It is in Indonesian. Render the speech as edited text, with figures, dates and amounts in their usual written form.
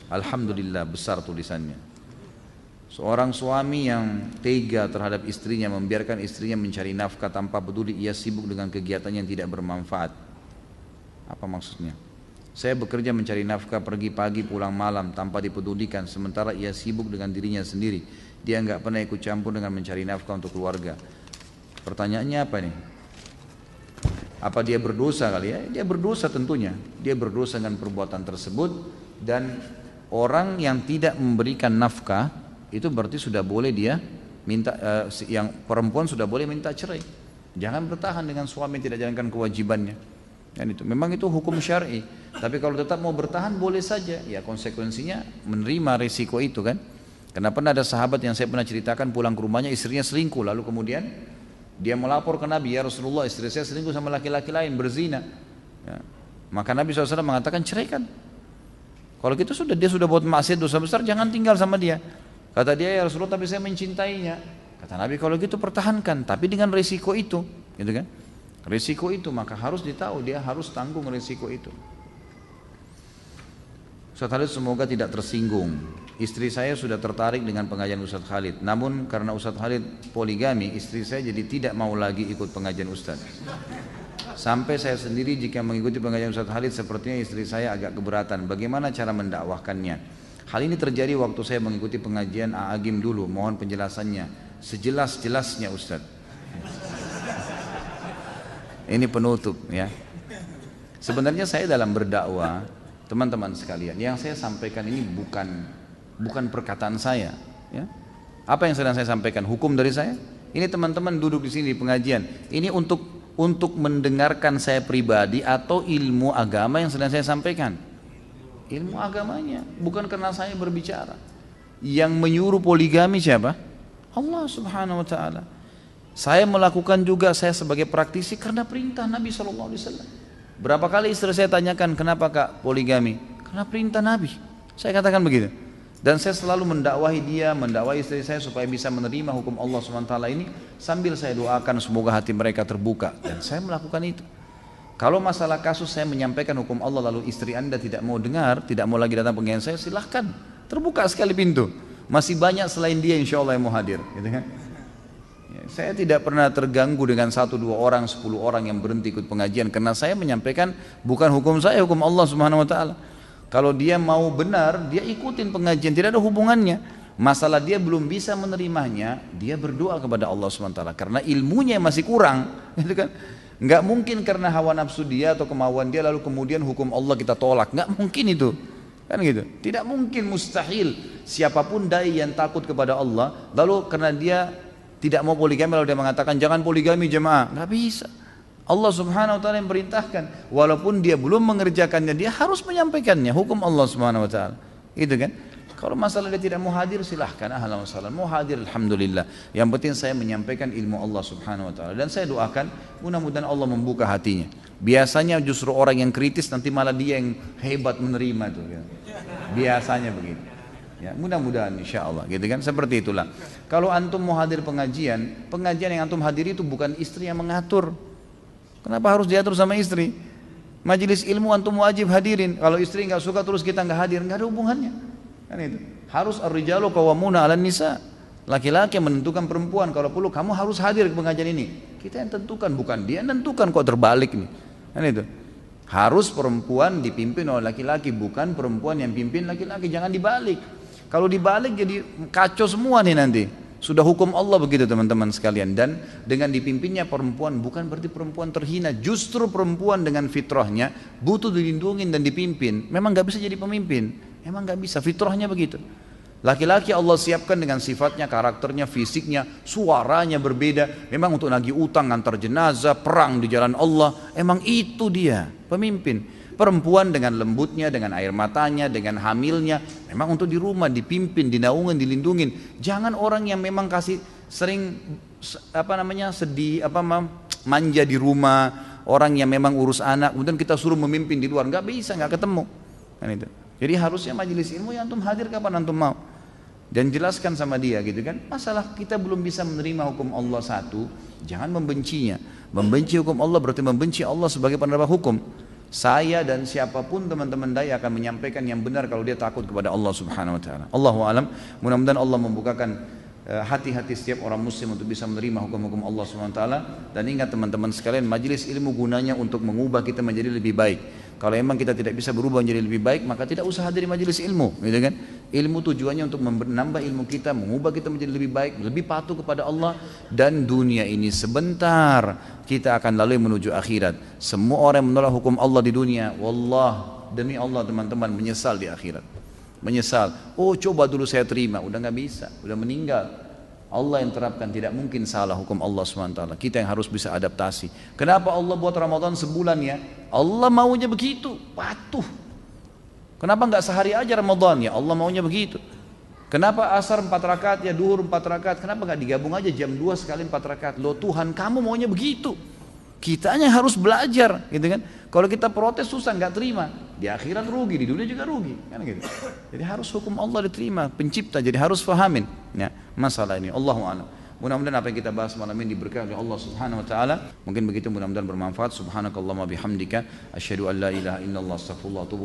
Alhamdulillah besar tulisannya. Seorang suami yang tega terhadap istrinya, membiarkan istrinya mencari nafkah tanpa peduli ia sibuk dengan kegiatan yang tidak bermanfaat. Apa maksudnya? Saya bekerja mencari nafkah, pergi pagi pulang malam tanpa dipedulikan, sementara ia sibuk dengan dirinya sendiri. Dia nggak pernah ikut campur dengan mencari nafkah untuk keluarga. Pertanyaannya apa nih? Apa dia berdosa kali ya? Dia berdosa tentunya. Dia berdosa dengan perbuatan tersebut, dan orang yang tidak memberikan nafkah itu berarti sudah boleh dia minta, yang perempuan sudah boleh minta cerai. Jangan bertahan dengan suami yang tidak jalankan kewajibannya. Dan itu memang itu hukum syar'i. Tapi kalau tetap mau bertahan boleh saja. Ya konsekuensinya menerima risiko itu kan. Karena pernah ada sahabat yang saya pernah ceritakan pulang ke rumahnya istrinya selingkuh, lalu kemudian dia melapor ke Nabi, ya Rasulullah istri saya selingkuh sama laki-laki lain, berzina. Ya. Maka Nabi SAW mengatakan ceraikan. Kalau gitu sudah, dia sudah buat maksiat dosa besar, jangan tinggal sama dia. Kata dia, ya Rasulullah tapi saya mencintainya. Kata Nabi kalau gitu pertahankan, tapi dengan risiko itu, gitu kan? Risiko itu maka harus ditahu, dia harus tanggung risiko itu. Ustaz Khalid semoga tidak tersinggung. Istri saya sudah tertarik dengan pengajian Ustaz Khalid. Namun karena Ustaz Khalid poligami, istri saya jadi tidak mau lagi ikut pengajian Ustaz. Sampai saya sendiri jika mengikuti pengajian Ustaz Khalid sepertinya istri saya agak keberatan. Bagaimana cara mendakwahkannya? Hal ini terjadi waktu saya mengikuti pengajian A'agim dulu. Mohon penjelasannya. Sejelas-jelasnya Ustaz. Ini penutup ya. Sebenarnya saya dalam berdakwah, teman-teman sekalian, yang saya sampaikan ini bukan perkataan saya ya. Apa yang sedang saya sampaikan? Hukum dari saya. Ini teman-teman duduk di sini di pengajian. Ini untuk mendengarkan saya pribadi atau ilmu agama yang sedang saya sampaikan. Ilmu agamanya, bukan karena saya berbicara. Yang menyuruh poligami siapa? Allah Subhanahu wa taala. Saya melakukan juga, saya sebagai praktisi karena perintah Nabi SAW. Berapa kali istri saya tanyakan, kenapa kak poligami? Karena perintah Nabi. Saya katakan begitu. Dan saya selalu mendakwahi dia, mendakwahi istri saya supaya bisa menerima hukum Allah SWT ini, sambil saya doakan semoga hati mereka terbuka. Dan saya melakukan itu. Kalau masalah kasus saya menyampaikan hukum Allah lalu istri anda tidak mau dengar, tidak mau lagi datang pengajian saya, silahkan. Terbuka sekali pintu. Masih banyak selain dia insya Allah yang mau hadir. Gitu kan? Ya, saya tidak pernah terganggu dengan 1, 2 orang, 10 orang yang berhenti ikut pengajian. Karena saya menyampaikan bukan hukum saya, hukum Allah Subhanahu Wa Taala. Kalau dia mau benar, dia ikutin pengajian, tidak ada hubungannya. Masalah dia belum bisa menerimanya, dia berdoa kepada Allah Subhanahu Wa Taala. Karena ilmunya masih kurang, gitu kan? Nggak mungkin karena hawa nafsu dia atau kemauan dia lalu kemudian hukum Allah kita tolak. Nggak mungkin itu, kan gitu. Tidak mungkin, mustahil. Siapapun dai yang takut kepada Allah, lalu karena dia tidak mau poligami lalu dia mengatakan jangan poligami jemaah, nggak bisa. Allah Subhanahu Wa Taala yang perintahkan, walaupun dia belum mengerjakannya, dia harus menyampaikannya, hukum Allah Subhanahu Wa Taala, gitu kan? Kalau masalah dia tidak mau hadir, silahkan, ahlan wa sahlan. Mau hadir, alhamdulillah. Yang penting saya menyampaikan ilmu Allah Subhanahu Wa Taala, dan saya doakan mudah-mudahan Allah membuka hatinya. Biasanya justru orang yang kritis nanti malah dia yang hebat menerima itu, ya. Biasanya begitu. Ya, mudah-mudahan insya Allah, gitu kan? Seperti itulah. Kalau antum mau hadir pengajian yang antum hadiri itu bukan istri yang mengatur. Kenapa harus diatur sama istri? Majelis ilmu antum wajib hadirin. Kalau istri nggak suka terus kita nggak hadir, nggak ada hubungannya. Kan itu. Harus ar-rijalu qawwamuna 'alan nisa. Laki-laki yang menentukan perempuan. Kalau perlu kamu harus hadir ke pengajian ini. Kita yang tentukan, bukan dia yang tentukan. Kok terbalik nih? Kan itu. Harus perempuan dipimpin oleh laki-laki, bukan perempuan yang pimpin laki-laki. Jangan dibalik. Kalau dibalik jadi kacau semua nih nanti. Sudah hukum Allah begitu teman-teman sekalian. Dan dengan dipimpinnya perempuan bukan berarti perempuan terhina. Justru perempuan dengan fitrahnya butuh dilindungi dan dipimpin. Memang gak bisa jadi pemimpin. Memang gak bisa, fitrahnya begitu. Laki-laki Allah siapkan dengan sifatnya, karakternya, fisiknya, suaranya berbeda. Memang untuk nagih utang, ngantar jenazah, perang di jalan Allah. Emang itu dia pemimpin. Perempuan dengan lembutnya, dengan air matanya, dengan hamilnya, memang untuk di rumah dipimpin, dinaungin, dilindungin. Jangan orang yang memang kasih sering sedih, manja di rumah, orang yang memang urus anak, kemudian kita suruh memimpin di luar, nggak bisa, nggak ketemu. Kan itu. Jadi harusnya majelis ilmu yang antum hadir kapan antum mau, dan jelaskan sama dia, gitu kan. Masalah kita belum bisa menerima hukum Allah satu, jangan membencinya. Membenci hukum Allah berarti membenci Allah sebagai penerima hukum. Saya dan siapapun teman-teman dai akan menyampaikan yang benar kalau dia takut kepada Allah Subhanahu wa taala. Allahu alam. Mudah-mudahan Allah membukakan hati-hati setiap orang muslim untuk bisa menerima hukum-hukum Allah Subhanahu wa taala. Dan ingat teman-teman sekalian, majelis ilmu gunanya untuk mengubah kita menjadi lebih baik. Kalau memang kita tidak bisa berubah menjadi lebih baik, maka tidak usah hadir majelis ilmu, gitu kan? Ilmu tujuannya untuk menambah ilmu kita, mengubah kita menjadi lebih baik, lebih patuh kepada Allah. Dan dunia ini sebentar, kita akan lalui menuju akhirat. Semua orang yang menolak hukum Allah di dunia, wallah, demi Allah teman-teman, menyesal di akhirat. Menyesal, oh coba dulu saya terima, udah nggak bisa, udah meninggal. Allah yang terapkan, tidak mungkin salah hukum Allah SWT. Kita yang harus bisa adaptasi. Kenapa Allah buat Ramadan sebulan ya? Allah maunya begitu, patuh. Kenapa nggak sehari aja Ramadan ya? Allah maunya begitu. Kenapa asar 4 rakaat ya, duhur 4 rakaat? Kenapa nggak digabung aja jam 2 sekali 4 rakaat? Loh Tuhan, kamu maunya begitu. Kitanya harus belajar, gitu kan? Kalau kita protes susah, nggak terima. Di akhirat rugi, di dunia juga rugi, kan gitu. Jadi harus hukum Allah diterima, pencipta. Jadi harus fahamin, ya, masalah ini. Allahu a'lam. Mudah-mudahan apa yang kita bahas malam ini diberkahi oleh Allah Subhanahu wa taala. Mungkin begitu, mudah-mudahan bermanfaat. Subhanakallahumma bihamdika asyhadu an la ilaha illallah astaghfirullah wa atubu